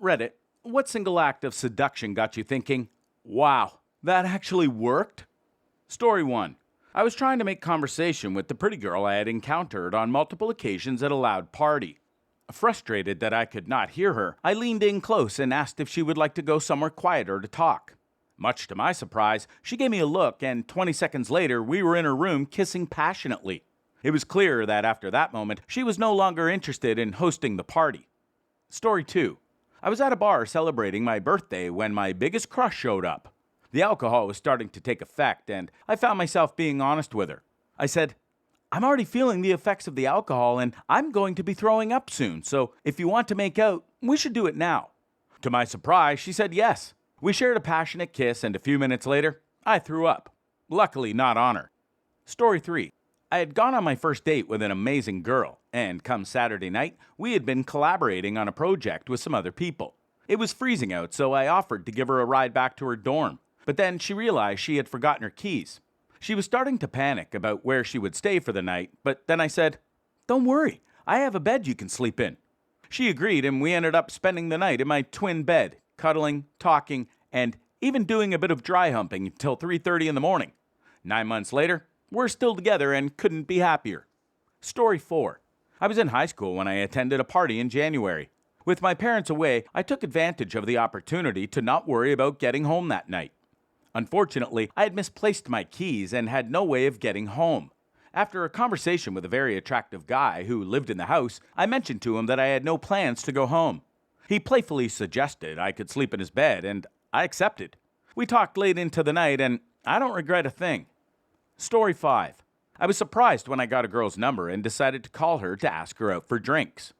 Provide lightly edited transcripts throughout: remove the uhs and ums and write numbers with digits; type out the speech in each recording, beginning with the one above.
Reddit, what single act of seduction got you thinking, wow, that actually worked? Story 1. I was trying to make conversation with the pretty girl I had encountered on multiple occasions at a loud party. Frustrated that I could not hear her, I leaned in close and asked if she would like to go somewhere quieter to talk. Much to my surprise, she gave me a look, and 20 seconds later, we were in her room kissing passionately. It was clear that after that moment, she was no longer interested in hosting the party. Story 2. I was at a bar celebrating my birthday when my biggest crush showed up. The alcohol was starting to take effect, and I found myself being honest with her. I said, I'm already feeling the effects of the alcohol, and I'm going to be throwing up soon, so if you want to make out, we should do it now. To my surprise, she said yes. We shared a passionate kiss, and a few minutes later, I threw up. Luckily, not on her. Story 3. I had gone on my first date with an amazing girl, and come Saturday night, we had been collaborating on a project with some other people. It was freezing out, so I offered to give her a ride back to her dorm, but then she realized she had forgotten her keys. She was starting to panic about where she would stay for the night, but then I said, Don't worry, I have a bed you can sleep in. She agreed, and we ended up spending the night in my twin bed, cuddling, talking, and even doing a bit of dry humping until 3:30 in the morning. 9 months later, we're still together and couldn't be happier. Story 4. I was in high school when I attended a party in January. With my parents away, I took advantage of the opportunity to not worry about getting home that night. Unfortunately, I had misplaced my keys and had no way of getting home. After a conversation with a very attractive guy who lived in the house, I mentioned to him that I had no plans to go home. He playfully suggested I could sleep in his bed, and I accepted. We talked late into the night, and I don't regret a thing. Story 5. I was surprised when I got a girl's number and decided to call her to ask her out for drinks.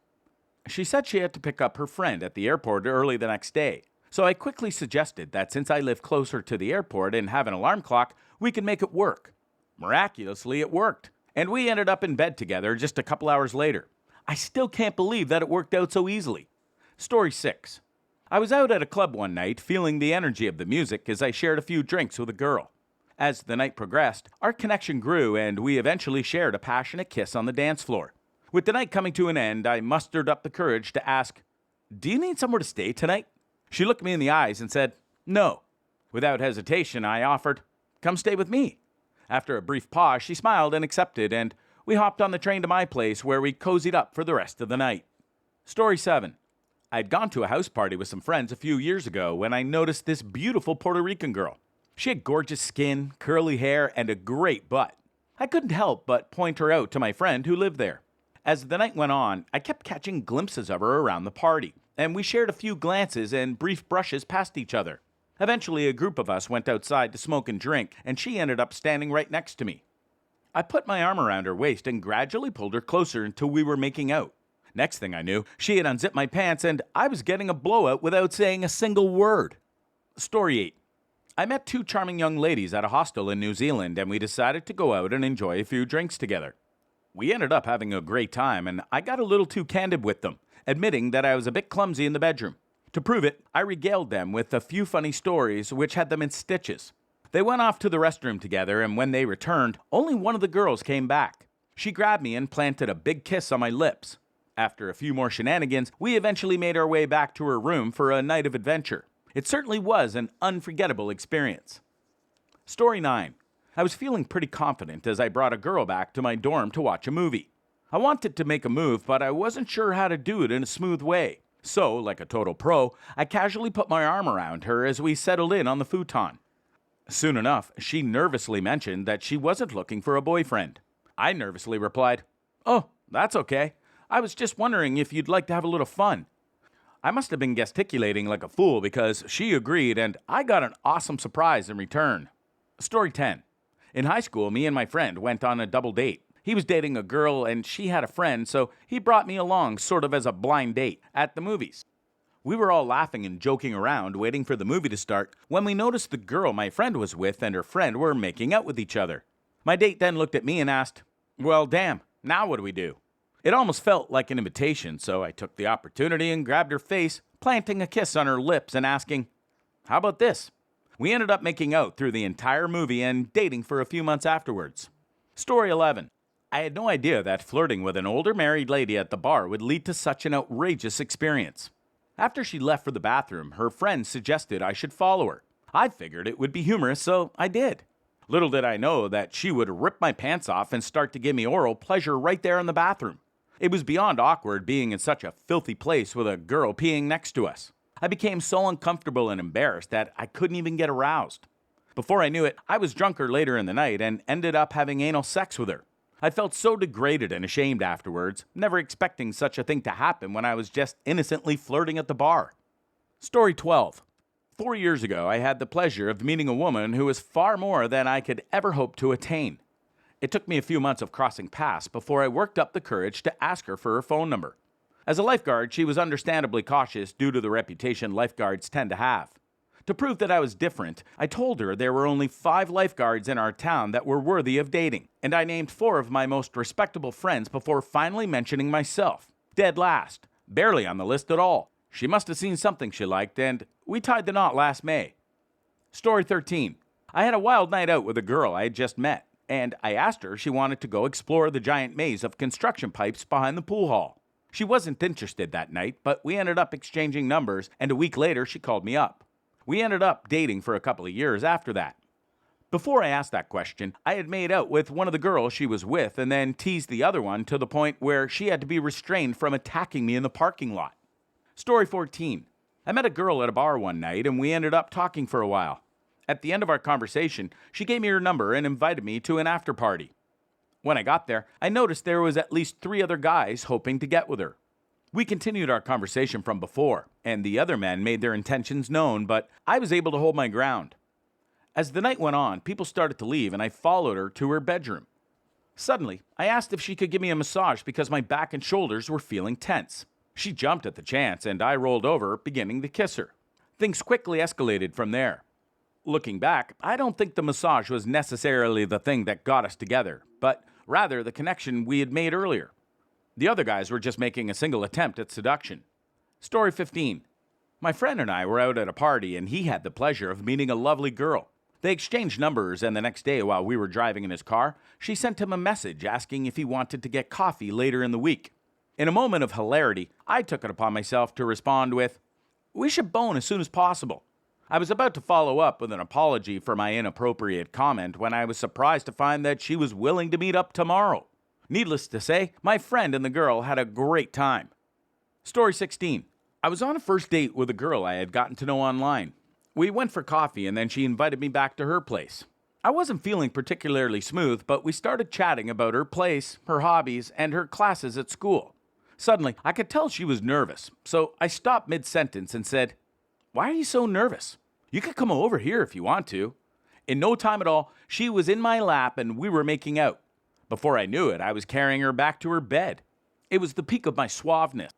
She said she had to pick up her friend at the airport early the next day, so I quickly suggested that since I live closer to the airport and have an alarm clock, we could make it work. Miraculously, it worked, and we ended up in bed together just a couple hours later. I still can't believe that it worked out so easily. Story 6. I was out at a club one night feeling the energy of the music as I shared a few drinks with a girl. As the night progressed, our connection grew and we eventually shared a passionate kiss on the dance floor. With the night coming to an end, I mustered up the courage to ask, Do you need somewhere to stay tonight? She looked me in the eyes and said, No. Without hesitation, I offered, Come stay with me. After a brief pause, she smiled and accepted, and we hopped on the train to my place where we cozied up for the rest of the night. Story 7. I had gone to a house party with some friends a few years ago when I noticed this beautiful Puerto Rican girl. She had gorgeous skin, curly hair, and a great butt. I couldn't help but point her out to my friend who lived there. As the night went on, I kept catching glimpses of her around the party, and we shared a few glances and brief brushes past each other. Eventually, a group of us went outside to smoke and drink, and she ended up standing right next to me. I put my arm around her waist and gradually pulled her closer until we were making out. Next thing I knew, she had unzipped my pants and I was getting a blowout without saying a single word. Story 8. I met two charming young ladies at a hostel in New Zealand and we decided to go out and enjoy a few drinks together. We ended up having a great time and I got a little too candid with them, admitting that I was a bit clumsy in the bedroom. To prove it, I regaled them with a few funny stories which had them in stitches. They went off to the restroom together and when they returned, only one of the girls came back. She grabbed me and planted a big kiss on my lips. After a few more shenanigans, we eventually made our way back to her room for a night of adventure. It certainly was an unforgettable experience. Story 9. I was feeling pretty confident as I brought a girl back to my dorm to watch a movie. I wanted to make a move, but I wasn't sure how to do it in a smooth way. So, like a total pro, I casually put my arm around her as we settled in on the futon. Soon enough, she nervously mentioned that she wasn't looking for a boyfriend. I nervously replied, "Oh, that's okay. I was just wondering if you'd like to have a little fun." I must have been gesticulating like a fool because she agreed and I got an awesome surprise in return. Story 10. In high school, me and my friend went on a double date. He was dating a girl and she had a friend, so he brought me along sort of as a blind date at the movies. We were all laughing and joking around, waiting for the movie to start, when we noticed the girl my friend was with and her friend were making out with each other. My date then looked at me and asked, "Well, damn, now what do we do?" It almost felt like an invitation, so I took the opportunity and grabbed her face, planting a kiss on her lips and asking, "How about this?" We ended up making out through the entire movie and dating for a few months afterwards. Story 11. I had no idea that flirting with an older married lady at the bar would lead to such an outrageous experience. After she left for the bathroom, her friend suggested I should follow her. I figured it would be humorous, so I did. Little did I know that she would rip my pants off and start to give me oral pleasure right there in the bathroom. It was beyond awkward being in such a filthy place with a girl peeing next to us. I became so uncomfortable and embarrassed that I couldn't even get aroused. Before I knew it, I was drunker later in the night and ended up having anal sex with her. I felt so degraded and ashamed afterwards, never expecting such a thing to happen when I was just innocently flirting at the bar. Story 12. 4 years ago, I had the pleasure of meeting a woman who was far more than I could ever hope to attain. It took me a few months of crossing paths before I worked up the courage to ask her for her phone number. As a lifeguard, she was understandably cautious due to the reputation lifeguards tend to have. To prove that I was different, I told her there were only 5 lifeguards in our town that were worthy of dating, and I named 4 of my most respectable friends before finally mentioning myself. Dead last, barely on the list at all. She must have seen something she liked, and we tied the knot last May. Story 13. I had a wild night out with a girl I had just met, and I asked her if she wanted to go explore the giant maze of construction pipes behind the pool hall. She wasn't interested that night, but we ended up exchanging numbers, and a week later she called me up. We ended up dating for a couple of years after that. Before I asked that question, I had made out with one of the girls she was with and then teased the other one to the point where she had to be restrained from attacking me in the parking lot. Story 14. I met a girl at a bar one night and we ended up talking for a while. At the end of our conversation, she gave me her number and invited me to an after party. When I got there, I noticed there was at least 3 other guys hoping to get with her. We continued our conversation from before, and the other men made their intentions known, but I was able to hold my ground. As the night went on, people started to leave, and I followed her to her bedroom. Suddenly, I asked if she could give me a massage because my back and shoulders were feeling tense. She jumped at the chance, and I rolled over, beginning to kiss her. Things quickly escalated from there. Looking back, I don't think the massage was necessarily the thing that got us together, but rather the connection we had made earlier. The other guys were just making a single attempt at seduction. Story 15. My friend and I were out at a party and he had the pleasure of meeting a lovely girl. They exchanged numbers and the next day while we were driving in his car, she sent him a message asking if he wanted to get coffee later in the week. In a moment of hilarity, I took it upon myself to respond with, "We should bone as soon as possible." I was about to follow up with an apology for my inappropriate comment when I was surprised to find that she was willing to meet up tomorrow. Needless to say, my friend and the girl had a great time. Story 16. I was on a first date with a girl I had gotten to know online. We went for coffee and then she invited me back to her place. I wasn't feeling particularly smooth, but we started chatting about her place, her hobbies, and her classes at school. Suddenly, I could tell she was nervous, so I stopped mid-sentence and said, "Why are you so nervous? You could come over here if you want to." In no time at all, she was in my lap and we were making out. Before I knew it, I was carrying her back to her bed. It was the peak of my suaveness.